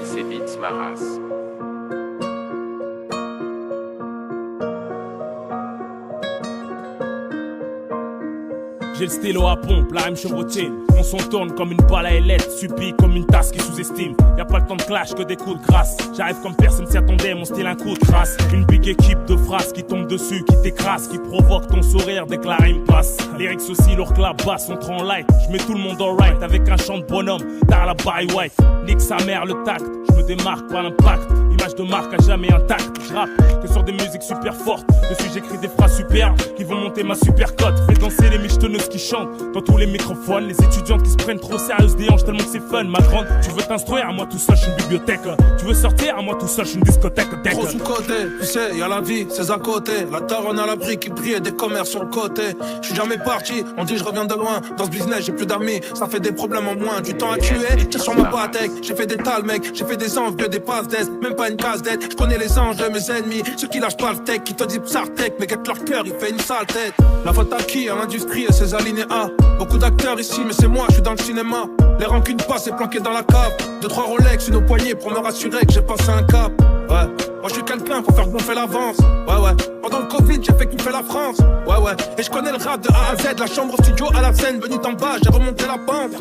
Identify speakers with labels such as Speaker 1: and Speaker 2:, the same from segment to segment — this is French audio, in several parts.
Speaker 1: c'est Beats Maras.
Speaker 2: J'ai le stylo à pompe, la rime chevrotine. On s'en tourne comme une balle à ailettes, subie comme une tasse qui sous-estime. Y'a pas le temps de clash que des coups de grâce. J'arrive comme personne s'y attendait, mon style un coup de crasse. Une big équipe de phrases qui tombent dessus, qui t'écrase, qui provoque ton sourire dès que la rime passe. Lyrics aussi lourd que la basse, on te rend light. Je mets tout le monde en right avec un chant de bonhomme, derrière la Barry White. Nique sa mère le tact, je me démarque par l'impact. Image de marque à jamais intacte. Je rappe que sur des musiques super fortes. Dessus j'écris des phrases superbes qui vont monter ma super cote. Fais danser les michetonneuses qui chantent dans tous les microphones. Les étudiantes qui se prennent trop sérieuses des hanches tellement que c'est fun. Ma grande, tu veux t'instruire, à moi tout seul, je suis une bibliothèque. Tu veux sortir, à moi tout seul, je suis une discothèque.
Speaker 3: Trop sous-côté, tu sais, y'a la vie, c'est à côté. La daronne à l'abri qui brille et des commerces sur le côté. Je suis jamais parti, on dit je reviens de loin. Dans ce business, j'ai plus d'amis, ça fait des problèmes en moins. Du temps à tuer, tire sur ma batek. J'ai fait des tales mecs, j'ai fait des envieux, des passes d'est. Même pas une case d'aide, je connais les anges de mes ennemis. Ceux qui lâchent pas le tech, qui te disent psartech, mais guette leur cœur, il fait une sale tête. La faute à qui? À l'industrie et ses alinéas. Beaucoup d'acteurs ici, mais c'est moi, je suis dans le cinéma. Les rancunes passent et planquées dans la cave. 2-3 Rolex, une au poignet pour me rassurer que j'ai passé un cap. Ouais, moi je suis quelqu'un pour faire gonfler l'avance. Ouais, pendant le Covid, j'ai fait kiffer la France. Ouais, et je connais le rap de A à Z. La chambre au studio à la scène, venu d'en bas, j'ai remonté la pente.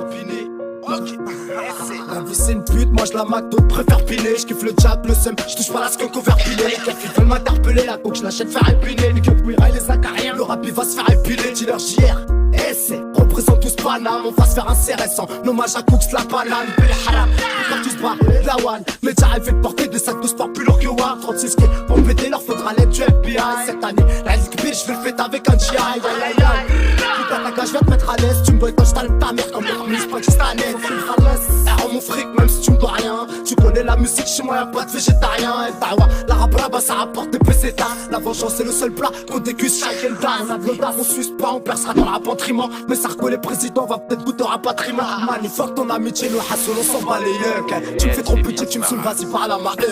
Speaker 4: La vie c'est une pute, moi je la mac, d'autres préfèrent piler. Je kiffe le jack, le seum, je touche pas la skunk au verre pilé. Les keufs ils veulent m'interpeller, la coke je l'achète faire épiler. Les keufs et les acariens, le rap il va se faire épiler. Dealer JR, essai, représente tous Paname. On va se faire un CRS en hommage à Cooks, la banane. Bel haram, quand tu se barres, la one. Mais déjà arrivé de porter des sacs de sport plus lourds que War. 36 k pour péter leur faudra l'aide du FBI. Cette année, la Ligue B, je vais le fêter avec un GI. Putain ta je viens te mettre à l'aise. Tu me boycottes, je t'allume ta mère comme les remises pakistanaises. Rends mon fric même si tu me dois rien. Tu connais la musique, chez moi y'a pas de végétarien. El Tawa, la rap ça rapporte des pesetas. La vengeance c'est le seul plat qu'on déguste chaque elda. On a de l'audace, on suce pas, on percera dans le rapatriement. Mais Sarko les présidents va peut-être goûter au rapatriement. Manifort ton amitié, le hassle on s'en bat les yeux. Tu me fais trop petit, tu me saoules, vas-y par la marque.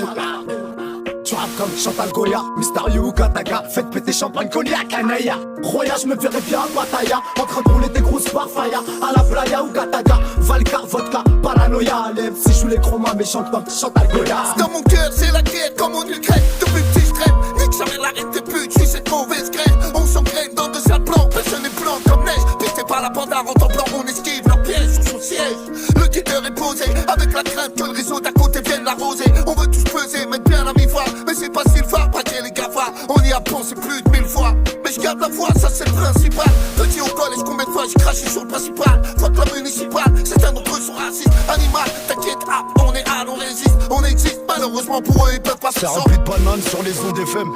Speaker 4: Tu rappes comme Chantal Goya, Mysterio ou Kataga. Faites péter champagne, cognac, canaya. Roya, je me verrais bien à Guataya. En train de rouler des grosses barfaya. À la playa ou Kataga. Valka, vodka, paranoïa. Lève si je joue les chromas, mais chante comme Chantal Goya.
Speaker 5: Dans mon cœur, c'est la guerre comme en Ukraine. Depuis petit, je traîne. Nique sa mère, l'arrête tes putes, je suis cette mauvaise graine. On s'engraine dans de sales plans. Personne n'est blanc comme neige. Pité par la bande en temps blanc, on esquive leur piège sur son siège. Le guetteur est posé. Avec la crainte que le réseau d'à côté vienne l'arroser. On veut tous peser, mettre bien la mi-voix. Mais c'est pas si le phare, braquer les GAFA. On y a pensé plus de 1000 fois. Mais je garde la voix, ça c'est le principal. Petit au collège, combien de fois j'ai craché sur le principal. Fuck la municipale, certains d'entre eux sont racistes. Animal, t'inquiète, on est on résiste, on existe. Malheureusement pour eux, ils peuvent pas se
Speaker 4: c'est rempli de bananes sur les ondes FM.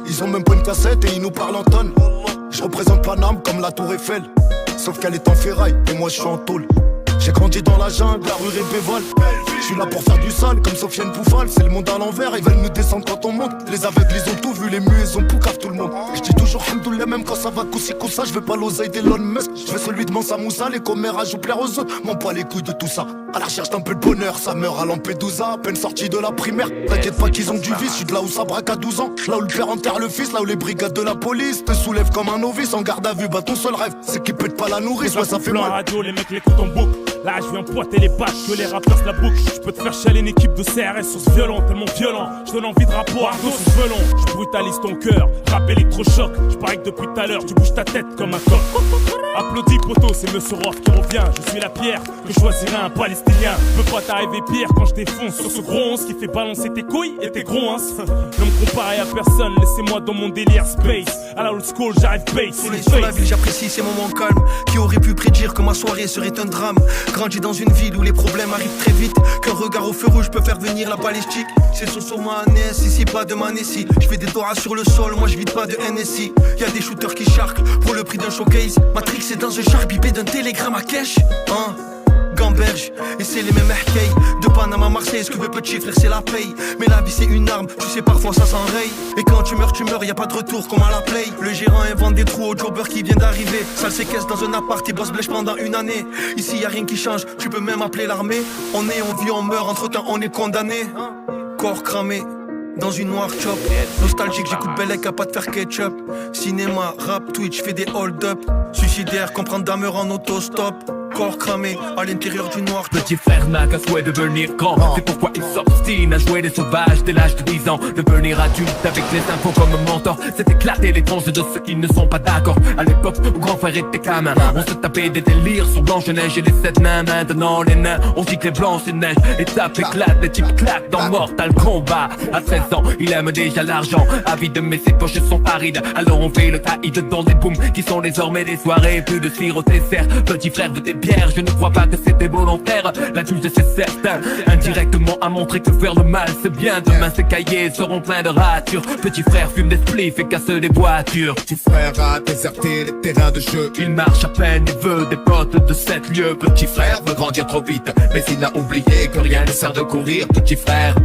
Speaker 4: Ils ont même pas une cassette et ils nous parlent en tonnes. Je représente Paname comme la tour Eiffel. Sauf qu'elle est en ferraille et moi je suis en tôle. J'ai grandi dans la jungle, la rue Répéval. Je suis là pour faire du sale comme Sofiane Poufal. C'est le monde à l'envers, ils veulent nous descendre quand on monte. Les aveugles ils ont tout vu, les muets ils ont poucave tout le monde. Je dis toujours Hamdoullah même quand ça va coussi comme ça. Je veux pas l'oseille d'Elon Musk, je veux celui de Mansa Moussa. Les commères jouent plaire aux autres, m'en pas les couilles de tout ça. À la recherche d'un peu de bonheur, ça meurt à Lampedusa. À peine sorti de la primaire, t'inquiète pas qu'ils ont du vice. Je suis de là où ça braque à 12 ans, là où le père enterre le fils. Là où les brigades de la police te soulèvent comme un novice. En garde à vue, bah ton seul rêve c'est qu'ils pètent pas la nourrice. Ouais ça fait mal.
Speaker 2: Radio, les mecs l'écoutent en boucle. Là je viens pointer les bâches que les rappeurs se la boucle. Je peux te faire chialer une équipe de CRS sur ce violon, tellement violent. Je donne envie de rapport, Ardo sous ce velon. Je brutalise ton cœur, rap électrochoc. Je parie que depuis tout à l'heure tu bouges ta tête comme un coq. Applaudis poto, c'est Monsieur Roth qui revient. Je suis la pierre que choisirait un palestinien. Je peux pas t'arriver pire quand je défonce sur ce gros 11 qui fait balancer tes couilles et tes gros ins. Ne me comparer à personne, laissez-moi dans mon délire space. À la old school j'arrive bass.
Speaker 5: Sur la ville j'apprécie ces moments calmes. Qui aurait pu prédire que ma soirée serait un drame. Grandi dans une ville où les problèmes arrivent très vite. Qu'un regard au feu rouge peut faire venir la balistique. C'est sur ma NS, ici pas de Manessi. Je fais des doras sur le sol, moi je vide pas de NSI. Y'a des shooters qui charclent pour le prix d'un showcase. Matrix est dans un char bipé d'un télégramme à cash. Hein Gamberge, et c'est les mêmes hkays. De Panama à Marseille, ce que veut petit frère c'est la paye. Mais la vie c'est une arme, tu sais parfois ça s'enraye. Et quand tu meurs, y'a pas de retour comme à la play. Le gérant invente des trous au jobber qui vient d'arriver. Sale séquestre dans un appart et bosse blèche pendant une année. Ici y'a rien qui change, tu peux même appeler l'armée. On est, on vit, on meurt, entre temps on est condamné. Corps cramé dans une noire chop. Nostalgique, j'écoute Bellec à pas de faire ketchup. Cinéma, rap, Twitch, fais des hold-up. Suicidaire, comprendre Damer en autostop. corps cramé à l'intérieur du noir.
Speaker 1: Petit frère n'a qu'un souhait de devenir grand. C'est pourquoi il s'obstine à jouer les sauvages dès l'âge de 10 ans. Devenir adulte avec les infos comme mentor, c'est éclater les tranches de ceux qui ne sont pas d'accord. À l'époque où grand frère était gamin, on se tapait des délires sur Blanche-Neige et les 7 nains. Maintenant les nains, on dit que les blancs c'est neige. Et tape éclate, les types claquent dans Mortal Kombat. À 13 ans, il aime déjà l'argent, avide mais ses poches sont arides. Alors on fait le taïd dans des booms qui sont désormais des soirées. Plus de cire au dessert, petit frère de tes bières. Je ne crois pas que c'était volontaire, l'adulte c'est certain. Indirectement a montré que faire le mal c'est bien. Demain ses cahiers seront pleins de ratures. Petit frère fume des spliffs et casse des voitures.
Speaker 6: Petit frère a déserté les terrains de jeu.
Speaker 1: Il marche à peine et veut des potes de 7 lieux. Petit frère veut grandir trop vite, mais il a oublié que rien ne sert de courir. Petit frère